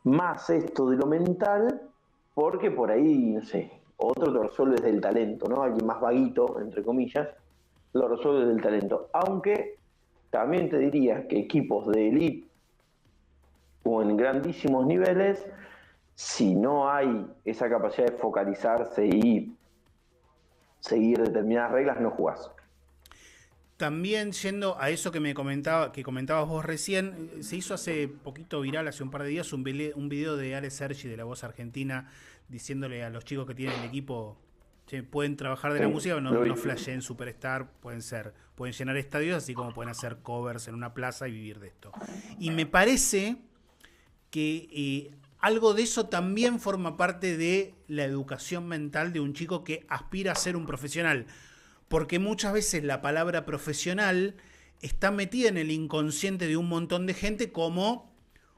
más esto de lo mental, porque por ahí, no sé, otro lo resuelve desde el talento, ¿no? Alguien más vaguito, entre comillas, lo resuelve desde el talento. Aunque también te diría que equipos de elite o en grandísimos niveles, si no hay esa capacidad de focalizarse y seguir determinadas reglas, no jugás. También yendo a eso que comentabas vos recién, se hizo hace poquito viral, hace un par de días, un video de Ale Sergi de La Voz Argentina diciéndole a los chicos que tienen el equipo, che, pueden trabajar de la música, no flasheen Superstar, pueden llenar estadios, así como pueden hacer covers en una plaza y vivir de esto. Y me parece que algo de eso también forma parte de la educación mental de un chico que aspira a ser un profesional. Porque muchas veces la palabra profesional está metida en el inconsciente de un montón de gente como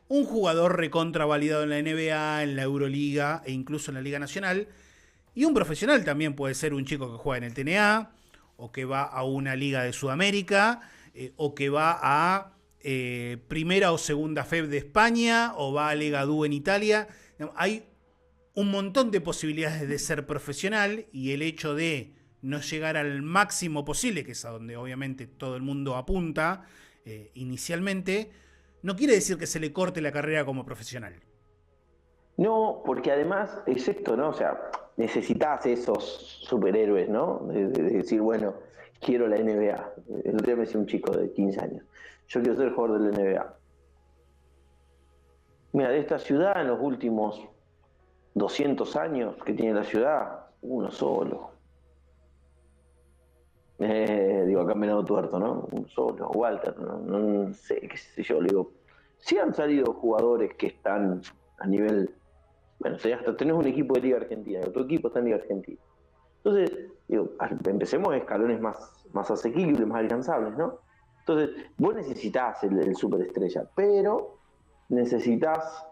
un jugador recontravalidado en la NBA, en la Euroliga e incluso en la Liga Nacional. Y un profesional también puede ser un chico que juega en el TNA, o que va a una liga de Sudamérica, o que va a primera o segunda FEB de España, o va a Lega DU en Italia. Hay un montón de posibilidades de ser profesional, y el hecho de no llegar al máximo posible, que es a donde obviamente todo el mundo apunta inicialmente, no quiere decir que se le corte la carrera como profesional. No, porque además es esto, ¿no? O sea, necesitas esos superhéroes, ¿no? De decir, bueno, quiero la NBA. El otro día me decía un chico de 15 años, yo quiero ser jugador de la NBA. Mira, de esta ciudad, en los últimos 200 años que tiene la ciudad, uno solo. Digo, acá en Venado Tuerto, ¿no? Uno solo, Walter, no sé, qué sé yo. Le digo, sí han salido jugadores que están a nivel... Bueno, hasta tenés un equipo de Liga Argentina, tu equipo está en Liga Argentina. Entonces, digo, empecemos a escalones más asequibles, más alcanzables, ¿no? Entonces, vos necesitás el superestrella, pero necesitas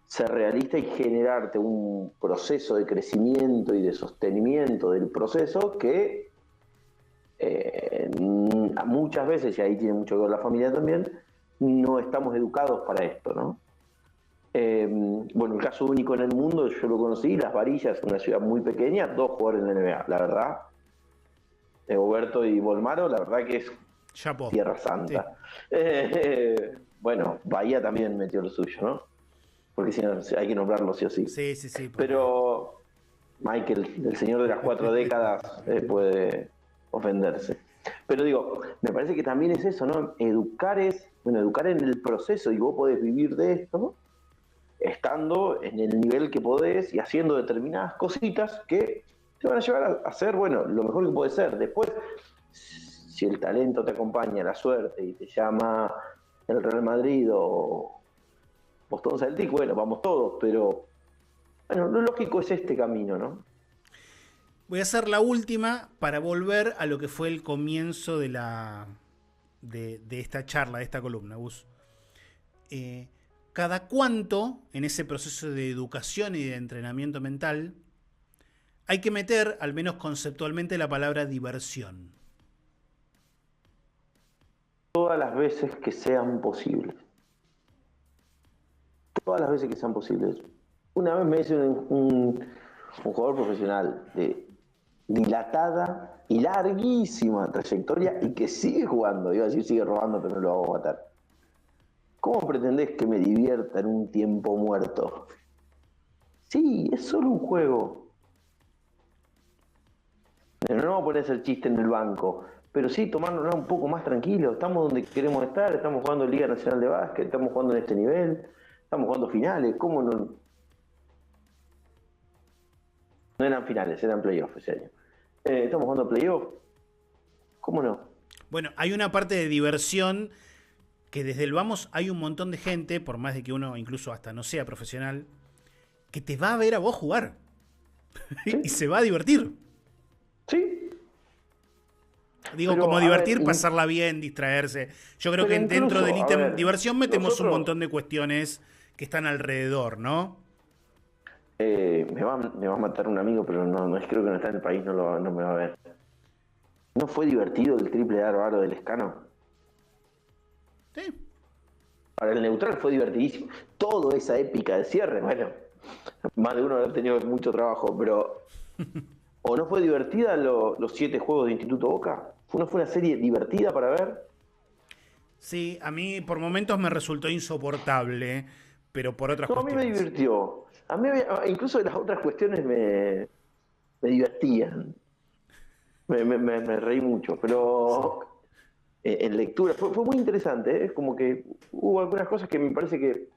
ser realista y generarte un proceso de crecimiento y de sostenimiento del proceso que muchas veces, y ahí tiene mucho que ver la familia también, no estamos educados para esto, ¿no? Bueno, el caso único en el mundo, yo lo conocí, Las Varillas, una ciudad muy pequeña, 2 jugadores en la NBA, la verdad. Oberto y Bolmaro, la verdad que es Chapo. Tierra Santa. Sí. Bueno, Bahía también metió lo suyo, ¿no? Porque si no, hay que nombrarlo sí o sí. Sí. Pero Michael, el señor de las 4 décadas, puede ofenderse. Pero digo, me parece que también es eso, ¿no? Educar en el proceso, y vos podés vivir de esto, ¿no? Estando en el nivel que podés y haciendo determinadas cositas que te van a llevar a hacer, bueno, lo mejor que podés ser. Después, si el talento te acompaña, la suerte, y te llama el Real Madrid o Boston Celtics, bueno, vamos todos, pero bueno, lo lógico es este camino, ¿no? Voy a hacer la última para volver a lo que fue el comienzo de esta charla, de esta columna, Gus. ¿Cada cuánto en ese proceso de educación y de entrenamiento mental hay que meter, al menos conceptualmente, la palabra diversión? Todas las veces que sean posibles. Todas las veces que sean posibles. Una vez me dice un jugador profesional de dilatada y larguísima trayectoria y que sigue jugando, iba a decir sigue robando, pero no lo hago matar. ¿Cómo pretendés que me divierta en un tiempo muerto? Sí, es solo un juego. No vamos a poner ese chiste en el banco, pero sí tomárnoslo un poco más tranquilo. Estamos donde queremos estar, estamos jugando Liga Nacional de Básquet, estamos jugando en este nivel, estamos jugando finales. ¿Cómo no? No eran finales, eran playoffs ese año. Estamos jugando playoffs. ¿Cómo no? Bueno, hay una parte de diversión que desde el vamos hay un montón de gente, por más de que uno incluso hasta no sea profesional, que te va a ver a vos jugar. ¿Sí? Y se va a divertir. Sí. Digo, pero, como divertir, pasarla bien, distraerse. Yo creo que incluso, dentro del ítem diversión metemos un montón de cuestiones que están alrededor, ¿no? Me va a matar un amigo, pero no creo que no está en el país, no me va a ver. ¿No fue divertido el triple aro del Escano? Sí. Para el neutral fue divertidísimo. Toda esa épica de cierre, bueno, más de uno haber tenido mucho trabajo, pero... ¿O no fue divertida los 7 juegos de Instituto Boca? ¿No fue una serie divertida para ver? Sí, a mí por momentos me resultó insoportable, pero por otras cuestiones. A mí me divirtió. A mí incluso las otras cuestiones me divertían. Me reí mucho, pero en lectura fue muy interesante. Es como que hubo algunas cosas que me parece que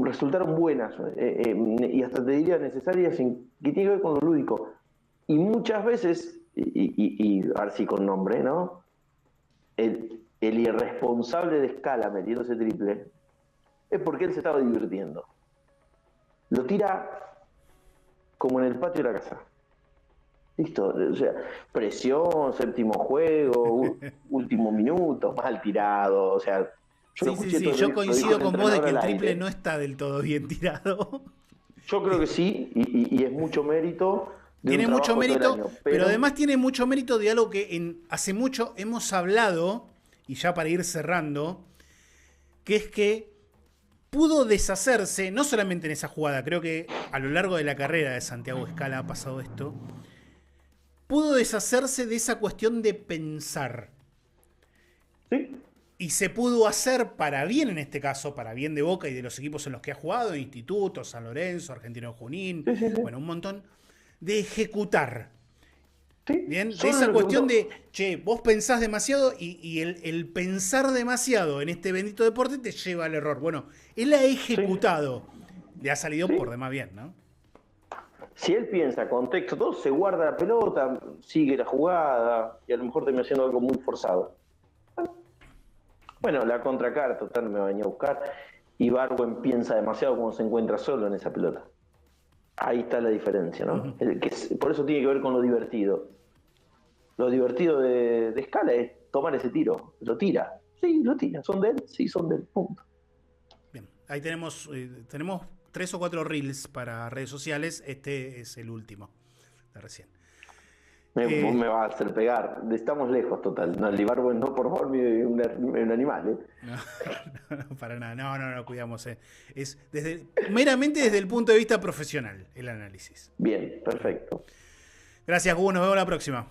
resultaron buenas y hasta te diría necesarias, que tiene que ver con lo lúdico. Y muchas veces, y a ver si con nombre, ¿no? El irresponsable de Escala metiéndose triple es porque él se estaba divirtiendo. Lo tira como en el patio de la casa. Listo, o sea, presión, séptimo juego, último minuto, mal tirado, o sea... Yo coincido con vos de que el triple no está del todo bien tirado. Yo creo que sí, y es mucho mérito. Tiene mucho mérito, pero además tiene mucho mérito de algo que hace mucho hemos hablado, y ya para ir cerrando, que es que pudo deshacerse, no solamente en esa jugada, creo que a lo largo de la carrera de Santiago Escala ha pasado esto, pudo deshacerse de esa cuestión de pensar. Sí. Y se pudo hacer para bien, en este caso, para bien de Boca y de los equipos en los que ha jugado, Instituto, San Lorenzo, Argentino Junín, bueno, un montón, de ejecutar. Sí. Bien, de esa cuestión de, che, vos pensás demasiado y el pensar demasiado en este bendito deporte te lleva al error. Bueno, él ha ejecutado, le ha salido por demás bien, ¿no? Si él piensa contexto, todo se guarda la pelota, sigue la jugada y a lo mejor termina haciendo algo muy forzado. Bueno, la contracara, total, me venía a buscar. Y Ibargüen piensa demasiado cuando se encuentra solo en esa pelota. Ahí está la diferencia, ¿no? Por eso tiene que ver con lo divertido. Lo divertido de Escala es tomar ese tiro. Lo tira. Sí, lo tira. ¿Son de él? Sí, son de él. Punto. Bien, ahí tenemos 3 o 4 reels para redes sociales. Este es el último de recién. Me va a hacer pegar. Estamos lejos, total. No, el Ibargüen no, por favor, un animal, ¿eh? No, para nada. No, cuidamos. Es meramente desde el punto de vista profesional el análisis. Bien, perfecto. Gracias, Hugo. Nos vemos la próxima.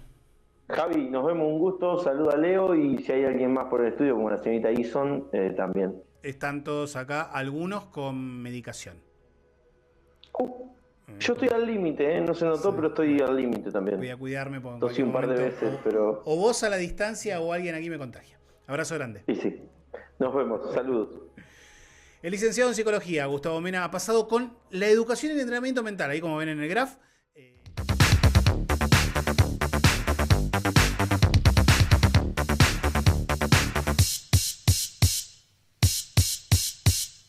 Javi, nos vemos, un gusto. Saluda a Leo y si hay alguien más por el estudio, como la señorita Ison, también. Están todos acá, algunos con medicación. Yo estoy al límite, no se notó, pero estoy al límite también. Voy a cuidarme porque tosí un par de veces, pero... O vos a la distancia o alguien aquí me contagia. Abrazo grande. Sí. Nos vemos. Saludos. El licenciado en psicología, Gustavo Mena, ha pasado con la educación y el entrenamiento mental. Ahí como ven en el graph,